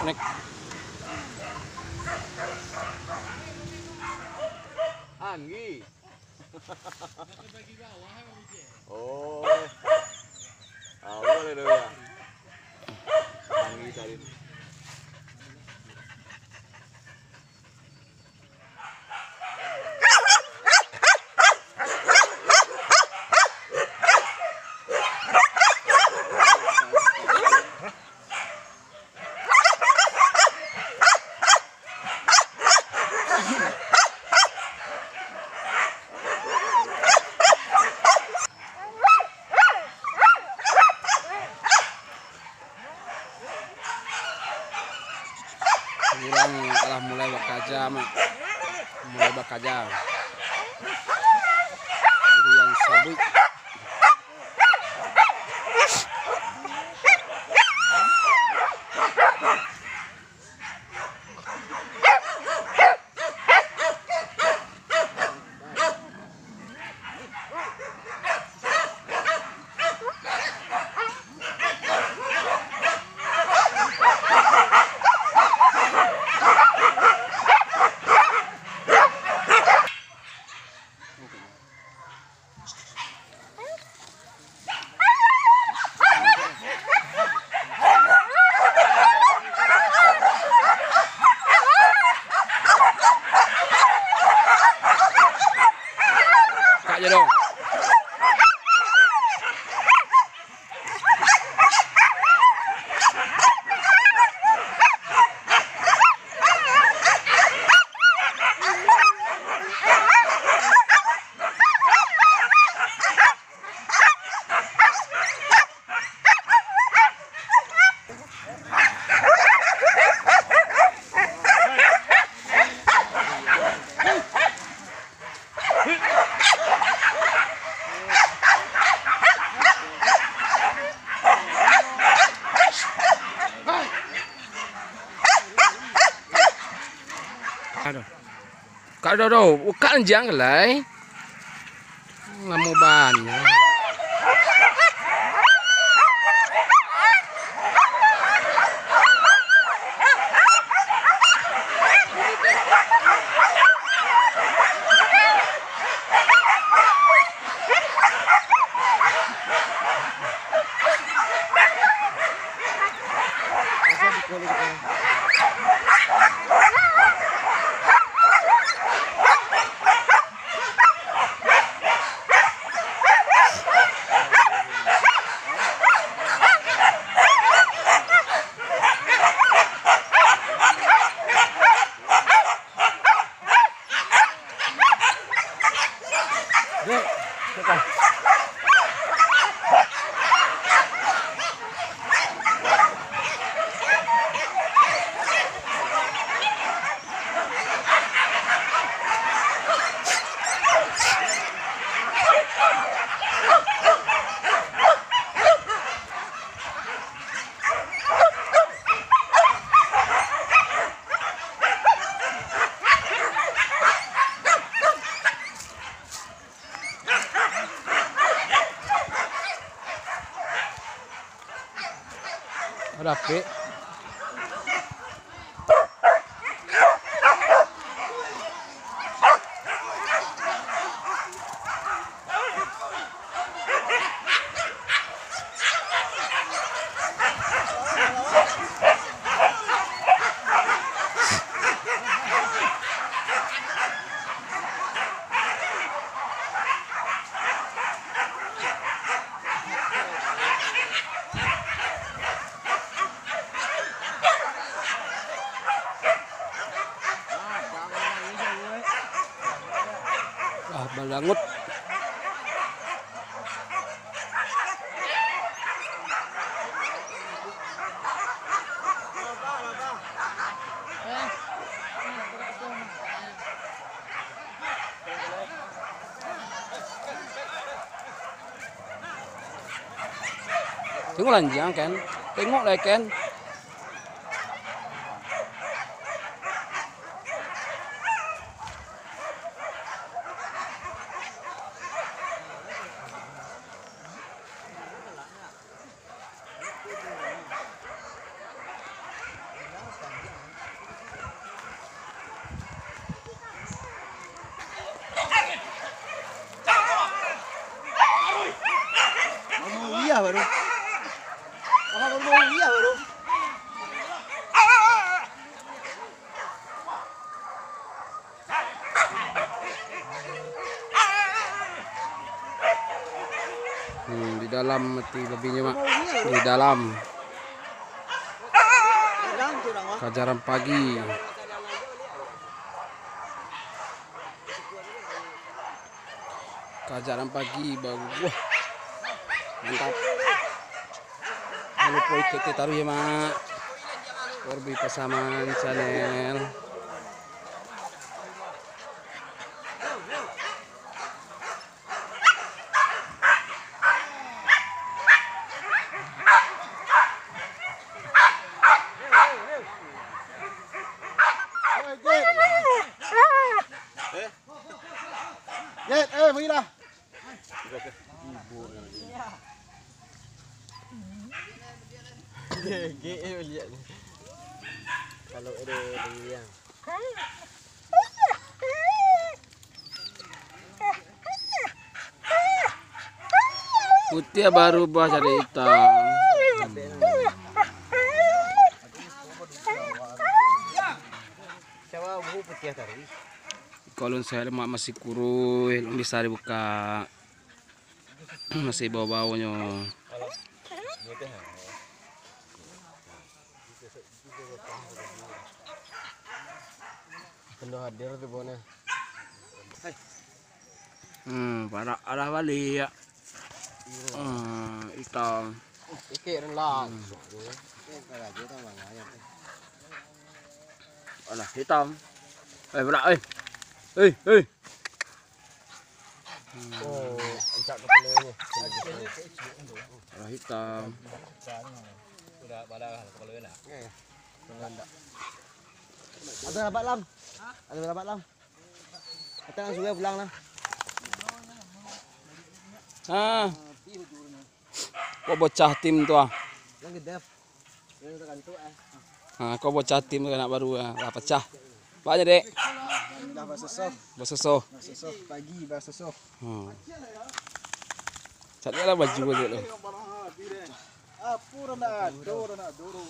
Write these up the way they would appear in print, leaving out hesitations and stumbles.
Nek. Anggi. Oh. Ah, boleh dong ya. Anggi tadi. Kurang alah mulai bakaja yang sabuk. Aja dong. Kalau do bukan jang lai ngamu ban. Ada apik. Ah, balangot. Tengok lanjang kan. Tengok lah kan. Iya baru. Apa mau iya baru? Di dalam mati babinya mak. Di dalam. Kajaran pagi. Kajaran pagi baru. Wah. Mantap. Jangan lupa ikuti taruh ya mak. Korbi Pasaman channel. Jet, pergi dah. GE lihat ni. Kalau ada yang Putih baru buah jadi hitam. siapa buku putih tadi? Kalau saya mak masih kurus, belum bisa dibuka. Masih bau-baunya. Kena hadir tu bona. Para arah balik ya. Hitam. Ikik rendah. Kalau aja tu manganya. Alah hitam. Berak Oh, ancak kepalanya. Alah hitam. Sudah pada kepala nak. Ada dapat lam? Ada dapat lam? Kita langsung pulang lah. Kau bocah tim tu ah. Yang gede. Yang tekan tu Kau bocah tim tu anak baru lah pecah. Pak aja dek. Dah bersesoh. Bersesoh. Bersesoh pagi bersesoh. Carilah baju aja lo. Apa nak doro.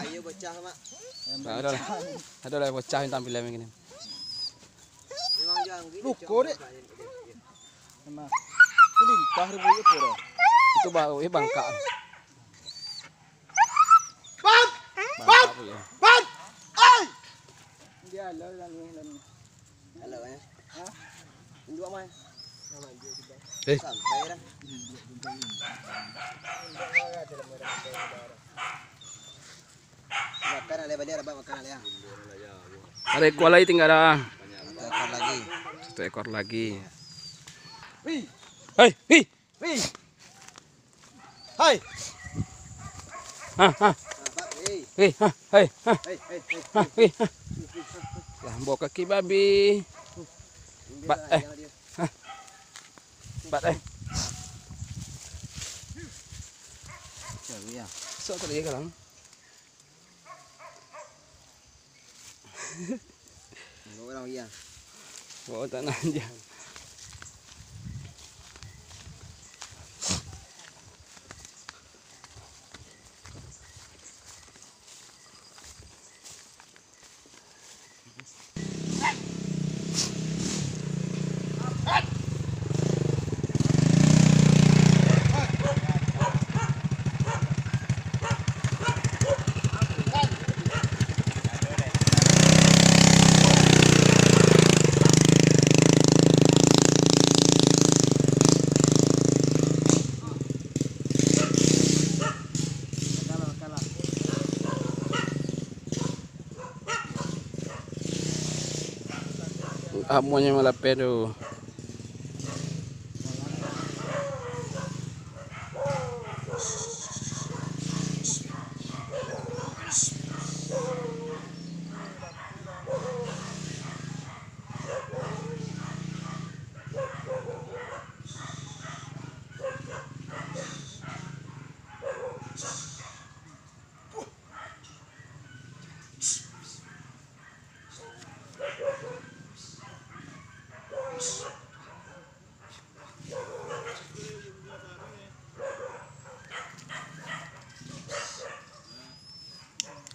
Ayo bocah mak. Ada lah bocah yang tampil yang ini. Memang jangan gitu. Luko dek. Memang. Ini lintah ribu itu pura. Itu bau bangka. Ban! Ai! Dia lalu. Halo ya. Hah? Dua mai. Sampai dah. Makan ale balik rabak makan ale ya. Ada ekor lagi tinggal dah. Ekor lagi. Satu ekor lagi. Wih. Hei. Wih. Hai. Hei. Hei. Lah bawa kaki babi. Bat Cari ya. So tadi ka lang. Enggak orang ya. Oo, tanan dyan. Amonya malah pedo.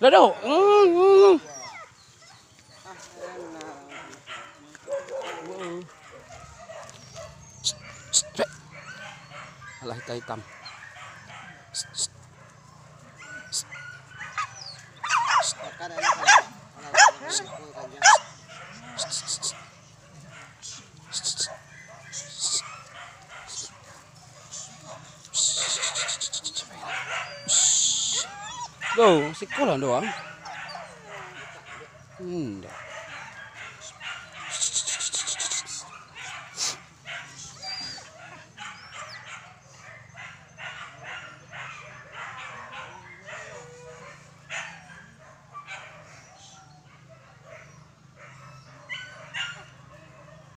Lado. Alah hitam. Go, sekolah doang. Enggak.